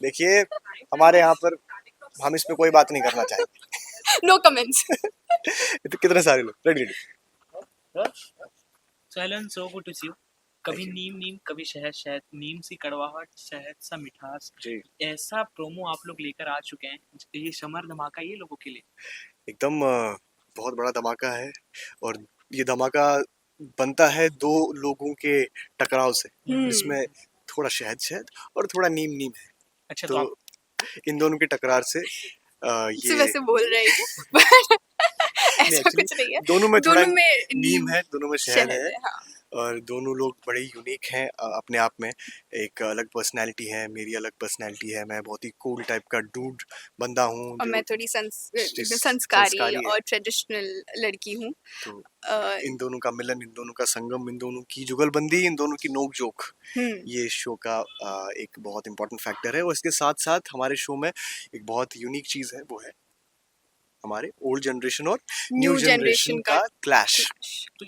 देखिए, हमारे यहाँ पर हम इस पे कोई बात नहीं करना चाहेंगे। No comments. ये तो कितने सारे लोग ready. So hello and so good to see you. कभी Thank you. नीम नीम, कभी शहद शहद, नीम सी कड़वाहट, शहद सा मिठास। जी ऐसा प्रोमो आप लोग लेकर आ चुके हैं, ये समर धमाका ये लोगों के लिए। एकदम बहुत बड़ा धमाका है और ये धमाका बनता है दो लोगों के टकराव से, जिसमें थोड़ा शहद शहद और थोड़ा नीम नीम है। अच्छा, तो तो आप इन दोनों के टकरार से से ये वैसे बोल रहे हैं नहीं, ऐसा एक्चुअली कुछ नहीं है। दोनों में थोड़ा दोनों में नीम है, दोनों में शहद शहद है है, हाँ। और दोनों लोग बड़े यूनिक हैं अपने आप में। एक अलग पर्सनैलिटी है, मेरी अलग पर्सनैलिटी है। मैं बहुत ही कूल टाइप का डूड बंदा हूँ और जो मैं थोड़ी एकदम संस्कारी संस्कारी है। और ट्रेडिशनल लड़की हूँ। तो अ, इन दोनों का मिलन, इन दोनों का संगम, इन दोनों की जुगलबंदी, इन दोनों की नोक जोक, ये शो का एक बहुत इंपॉर्टेंट फैक्टर है। और इसके साथ साथ हमारे शो में एक बहुत यूनिक चीज़ है, वो है हमारे ओल्ड जनरेशन और न्यू न्यू जनरेशन जनरेशन का का क्लैश। क्लैश। तो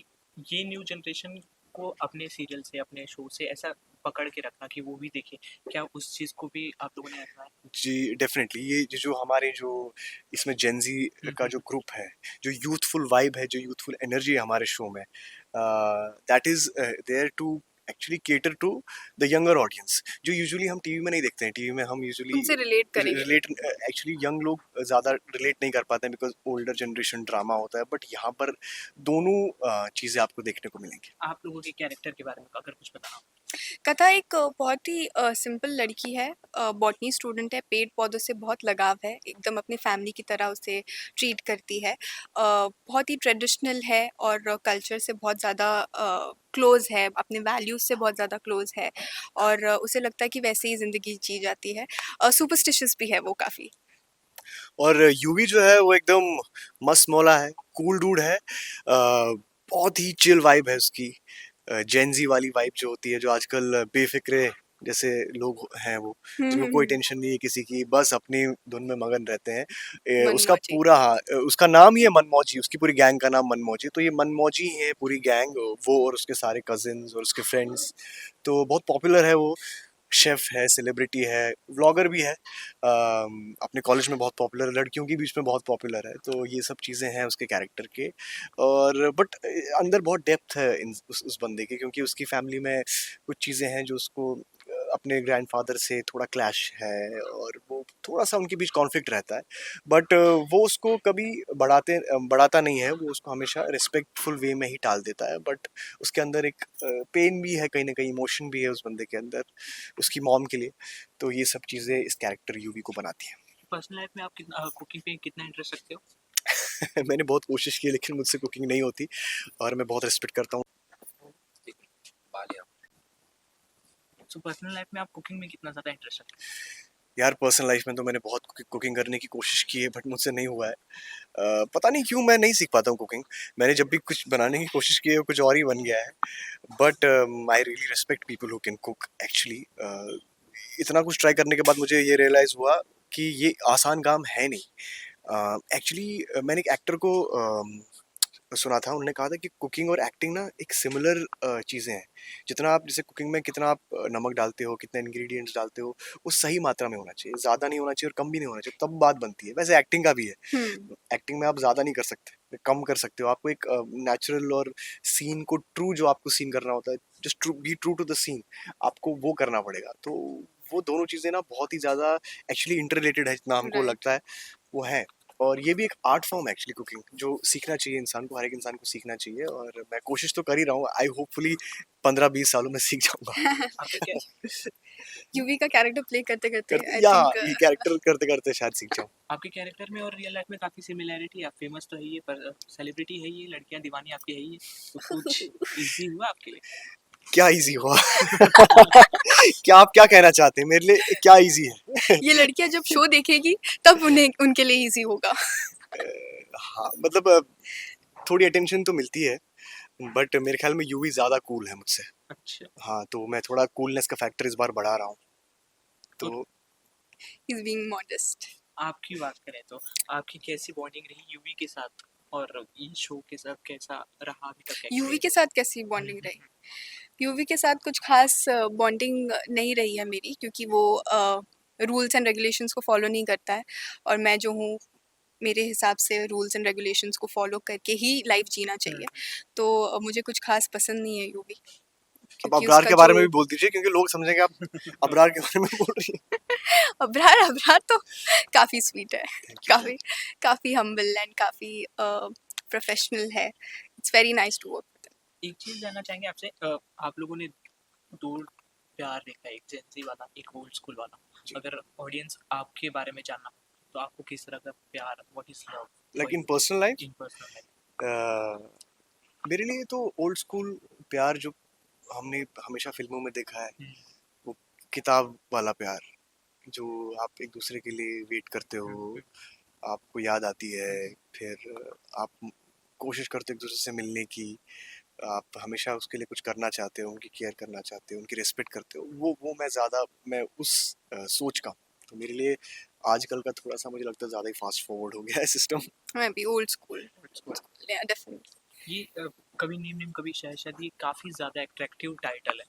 ये न्यू जनरेशन को अपने सीरियल से, अपने शो से ऐसा पकड़ के रखना कि वो भी देखे, क्या उस चीज को भी आप लोगों ने अपनाया? जी डेफिनेटली, ये जो हमारे जो इसमें जेंजी का जो ग्रुप है, जो यूथफुल वाइब है, जो यूथफुल एनर्जी है हमारे शो में, that is there to actually cater to the younger audience, जो यूजुअली हम टीवी में नहीं देखते हैं। टीवी में हम यूजुअली उनसे रिलेट करेंगे। रिलेट, एक्चुअली यंग लोग ज़्यादा रिलेट नहीं कर पाते हैं बिकॉज ओल्डर जनरेशन ड्रामा होता है, बट यहाँ पर दोनों चीज़ें आपको देखने को मिलेंगी। आप लोगों के कैरेक्टर के बारे में अगर कुछ बताना हो। कथा एक बहुत ही सिंपल लड़की है, बॉटनी स्टूडेंट है, पेड़ पौधों से बहुत लगाव है, एकदम अपनी फैमिली की तरह उसे ट्रीट करती है। बहुत ही ट्रेडिशनल है और कल्चर से बहुत ज़्यादा क्लोज है, अपने वैल्यूज से बहुत ज़्यादा क्लोज है और उसे लगता है कि वैसे ही ज़िंदगी जी जाती है। सुपरस्टिशियस भी है वो काफ़ी। और यूवी जो है वो एकदम मस्त मौला है, कूल डूड है, बहुत ही चिल वाइब है उसकी, जेंजी वाली वाइब जो होती है, जो आजकल बेफिक्रे जैसे लोग हैं वो, जिनको कोई टेंशन नहीं है किसी की, बस अपनी धुन में मगन रहते हैं। उसका मनमौजी। पूरा, हाँ, उसका नाम ही है मनमौजी, उसकी पूरी गैंग का नाम मनमौजी। तो ये मनमौजी है पूरी गैंग, वो और उसके सारे कजिन्स और उसके फ्रेंड्स। तो बहुत पॉपुलर है वो, शेफ है, सेलिब्रिटी है, व्लॉगर भी है, अपने कॉलेज में बहुत पॉपुलर, लड़कियों के बीच में बहुत पॉपुलर है। तो ये सब चीज़ें हैं उसके कैरेक्टर के। और बट अंदर बहुत डेप्थ है उस बंदे के, क्योंकि उसकी फैमिली में कुछ चीज़ें हैं जो उसको अपने ग्रैंडफादर से थोड़ा क्लैश है और वो थोड़ा सा उनके बीच कॉन्फ्लिक्ट रहता है। बट वो उसको कभी बढ़ाता नहीं है, वो उसको हमेशा रिस्पेक्टफुल वे में ही टाल देता है। बट उसके अंदर एक पेन भी है, कहीं ना कहीं इमोशन भी है उस बंदे के अंदर, उसकी मॉम के लिए। तो ये सब चीज़ें इस कैरेक्टर यूवी को बनाती हैं। पर्सनल लाइफ में आप कितना कुकिंग पे कितना इंटरेस्ट रखते हो? मैंने बहुत कोशिश की लेकिन मुझसे कुकिंग नहीं होती, और मैं बहुत रिस्पेक्ट करता हूँ। सो पर्सनल लाइफ में आप कुकिंग में कितना ज़्यादा इंटरेस्ट रखते हो? यार पर्सनल लाइफ में तो मैंने बहुत कुकिंग करने की कोशिश की है, बट मुझसे नहीं हुआ है। पता नहीं क्यों मैं नहीं सीख पाता हूँ कुकिंग। मैंने जब भी कुछ बनाने की कोशिश की है, कुछ और ही बन गया है। But I really respect people who can cook actually. इतना कुछ ट्राई करने के बाद मुझे ये रियलाइज़ हुआ कि ये आसान काम है नहीं। एक्चुअली मैंने एक एक्टर को सुना था, उन्होंने कहा था कि कुकिंग और एक्टिंग ना एक सिमिलर चीज़ें हैं। जितना आप जैसे कुकिंग में कितना आप नमक डालते हो, कितने इंग्रेडिएंट्स डालते हो, वो सही मात्रा में होना चाहिए, ज़्यादा नहीं होना चाहिए और कम भी नहीं होना चाहिए, तब बात बनती है। वैसे एक्टिंग का भी है, एक्टिंग में आप ज़्यादा नहीं कर सकते, कम कर सकते हो। आपको एक नेचुरल और सीन को ट्रू, जो आपको सीन करना होता है, just true, be true to the scene, आपको वो करना पड़ेगा। तो वो दोनों चीज़ें ना बहुत ही ज़्यादा एक्चुअली इंटररिलेटेड है, जितना हमको राइट। लगता है वो है। और ये भी एक आर्ट फॉर्म है एक्चुअली कुकिंग, जो सीखना चाहिए इंसान को, हर एक इंसान को सीखना चाहिए। और मैं कोशिश तो कर ही रहा हूँ, आई होपफुली 15-20 सालों में सीख जाऊंगा। आपका क्या यूवी का कैरेक्टर प्ले करते करते करते आई या थिंक ये कैरेक्टर करते करते शायद सीख जाऊँ। आपके कैरेक्टर में और रियल लाइफ में काफ़ी सिमिलैरिटी है। आप फेमस तो है ही है, पर सेलिब्रिटी है ही, लड़कियां दीवानी आपकी है ही है, तो कुछ इजी हुआ आपके लिए? क्या इजी हुआ? क्या आप क्या कहना चाहते हैं, मेरे लिए क्या इजी है? ये लड़कियां जब शो देखेगी तब उन्हें उनके लिए इजी होगा। हाँ मतलब थोड़ी अटेंशन तो मिलती है, बट मेरे ख्याल में यूवी ज़्यादा कूल है मुझसे। अच्छा, हाँ, तो मैं थोड़ा कूलनेस का फैक्टर इस बार बढ़ा रहा हूँ। तो तो इज बीइंग मॉडेस्ट। आपकी बात करें तो आपकी कैसी बॉन्डिंग रही यूवी के साथ, और ये शो के साथ कैसा रहा अभी तक यूवी एक्सपीरियंस? के साथ कैसी बॉन्डिंग रही? यूवी के साथ कुछ खास बॉन्डिंग नहीं रही है मेरी, क्योंकि वो रूल्स एंड रेगुलेशंस को फॉलो नहीं करता है और मैं जो हूँ मेरे हिसाब से रूल्स एंड रेगुलेशंस को फॉलो करके ही लाइफ जीना चाहिए। तो मुझे कुछ खास पसंद नहीं है यूवी अब क्योंकि अबरार उसका के बारे में जो भी बोल दीजिए क्योंकि लोग समझेंगे आप अबरार के बारे में बोल रही हैं। अबरार अबरार तो काफ़ी स्वीट है, थैंक यू, काफ़ी काफ़ी हम्बल एंड काफ़ी प्रोफेशनल है। It's very nice to work. एक चीज़ जानना चाहेंगे आपसे, आप लोगों ने 2 प्यार देखा है, एक जेन ज़ी वाला, एक ओल्ड स्कूल वाला। जी। अगर ऑडियंस आपके बारे में जानना हो, तो आपको किस तरह का प्यार, what is love like for in you personal life in personal life? मेरे लिए तो ओल्ड स्कूल प्यार जो हमने हमेशा फिल्मों में देखा है, हुँ, वो किताब वाला प्यार, जो आप एक दूसरे के लिए वेट करते हुँ, हो, हुँ, आपको याद आती है, फिर आप कोशिश करते हो एक दूसरे से मिलने की, आप हमेशा उसके लिए कुछ करना चाहते हो, उनकी केयर करना चाहते हो, उनकी रिस्पेक्ट करते हो, वो मैं उस सोच का हूँ। तो मेरे लिए आजकल का थोड़ा सा मुझे लगता है ज़्यादा ही फास्ट फॉरवर्ड हो गया है सिस्टम। मैं भी ओल्ड स्कूल ओल्ड स्कूल। या डेफिनेटली। ये कभी नीम नीम कभी शहशाद, ये काफ़ी ज़्यादा अट्रैक्टिव टाइटल है।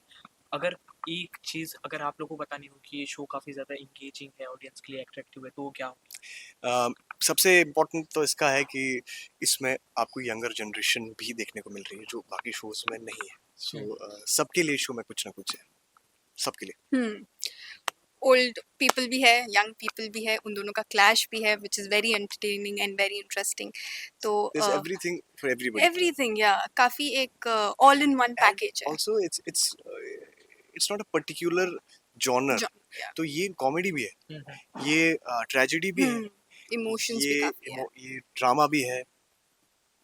अगर एक चीज़ अगर आप लोगों को बतानी हो कि ये शो काफ़ी ज़्यादा एंगेजिंग है, ऑडियंस के लिए अट्रैक्टिव है, तो वो क्या होगी? सबसे इम्पोर्टेंट तो इसका है कि इसमें आपको यंगर जनरेशन भी देखने को मिल रही है जो बाकी शोज में नहीं है। हुँ, सो सबके लिए शो में कुछ ना कुछ है, सबके लिए। ओल्ड पीपल भी है, यंग पीपल भी है, उन दोनों का क्लैश भी है which is very entertaining and very interesting. तो There's everything for everybody. Everything या काफ़ी एक all in one And package है। also it's not a particular genre. जो या तो ये कॉमेडी भी है, हुँ, हुँ। ये ट्रेजेडी भी है, इमोशंस भी काफ़ी है। ये ड्रामा भी है,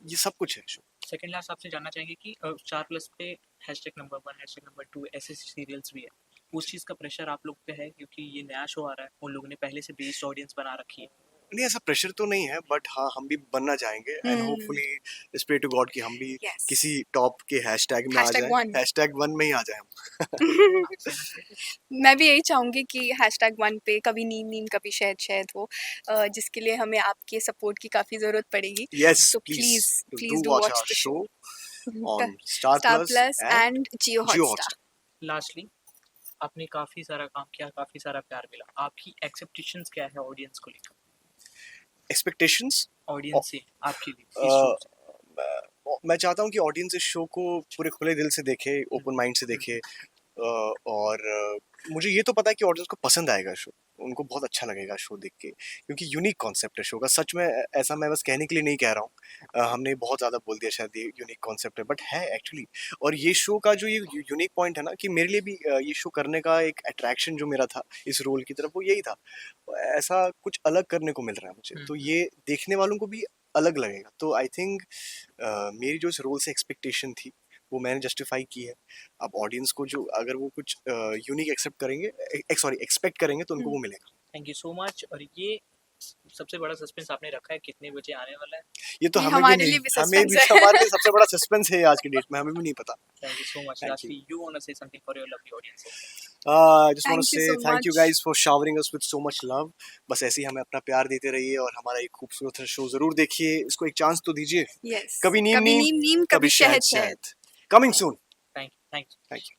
ये सब कुछ है शो। सेकंड लास्ट आपसे जानना चाहेंगे कि स्टार प्लस पे हैशटैग नंबर 1, हैशटैग नंबर 2 ऐसे सीरियल्स भी है। उस चीज़ का प्रेशर आप लोग पे है क्योंकि ये नया शो आ रहा है, उन लोगों ने पहले से बेस्ड ऑडियंस बना रखी है। नहीं ऐसा प्रेशर तो नहीं है बट हाँ हम भी बनना चाहेंगे and hopefully pray to God कि हम भी यस किसी टॉप के हैशटैग में आ हैशटैग जाए, 1 #1 में ही आ जाए हम। आप कहना चाहेंगे? मैं भी यही चाहूँगी कि हैशटैग 1 पे कभी नीम नीम कभी शहद शहद हो, जिसके लिए हमें आपके सपोर्ट की काफ़ी ज़रूरत पड़ेगी। यस तो please please do please do watch watch our the show show. On Star Star Plus Plus and and Jio Jio Hotstar. Hotstar. Lastly, आपने काफ़ी सारा काम किया, काफ़ी सारा प्यार मिला। आपकी एक्सपेक्टेशंस क्या है ऑडियंस को लेकर? एक्सपेक्टेशंस ऑडियंस से आपके लिए इस शो से? मैं चाहता हूँ कि ऑडियंस इस शो को पूरे खुले दिल से देखे, हुँ, ओपन माइंड से हुँ, देखे, और मुझे ये तो पता है कि ऑडियंस को पसंद आएगा शो, उनको बहुत अच्छा लगेगा शो देख के क्योंकि यूनिक कॉन्सेप्ट है शो का। सच में ऐसा मैं बस कहने के लिए नहीं कह रहा हूँ, हमने बहुत ज़्यादा बोल दिया शायद, ये यूनिक कॉन्सेप्ट है बट है एक्चुअली। और ये शो का जो ये यूनिक पॉइंट है ना कि मेरे लिए भी ये शो करने का एक अट्रैक्शन जो मेरा था इस रोल की तरफ वो यही था, ऐसा कुछ अलग करने को मिल रहा है मुझे, हुँ, तो हुँ। ये देखने वालों को भी अलग लगेगा। तो आई थिंक मेरी जो इस रोल से एक्सपेक्टेशन थी वो मैंने जस्टिफाई की है। अब ऑडियंस को जो अगर वो कुछ यूनिक एक्सेप्ट करेंगे, सॉरी एक्सपेक्ट करेंगे तो उनको वो मिलेगा। Thank you so much. और ये सबसे बड़ा सस्पेंस आपने रखा है कितने बजे आने वाला है? ये तो ये हमें भी हमारे नहीं, लिए भी हमें भी सस्पेंस है। हमारे लिए सबसे बड़ा सस्पेंस है आज की डेट में, हमें भी नहीं पता। Thank you so much. Thank you. Lastly, you want to say something for your lovely audience? I just want to thank you say so thank you much. Guys for showering us with so much love. बस ऐसे ही हमें अपना प्यार देते रहिए और हमारा एक खूबसूरत शो जरूर देखिए, इसको एक चांस तो दीजिए। यस कभी नीम कभी नीम, नीम नीम कभी कभी शहद शहद शहद। शहद। Coming soon. Thank you. Thank you.